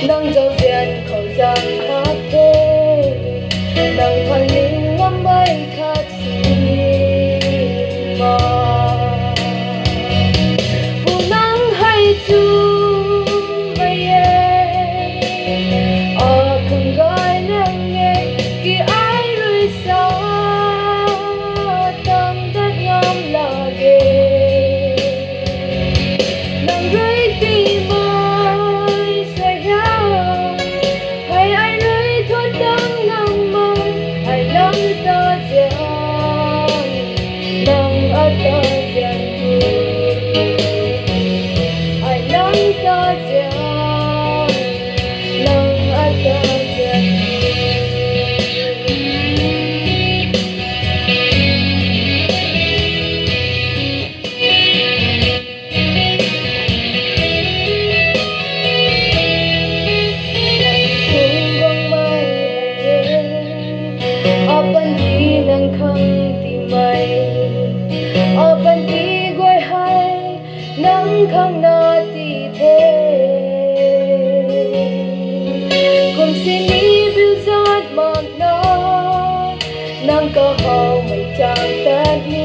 nang dấu diện khẩu giang khát thế nang thoăn linh ngắm bay khát xin mà vụ nắng hay chu mây không gọi nắng nghe khi ai rơi xa tâm đất ngắm là ghê nang rơi tim ơi xoay hao hay ai rơi thoát đắng ngắm mơ ai nắng ta giang nắng ở ta giang ai nắng ta giang nắng ở ta giang Apan di nang khang timay Apan di guay hay nang khang na ti thế Kung sinibil sa at magna Nang kahaw may chang tadni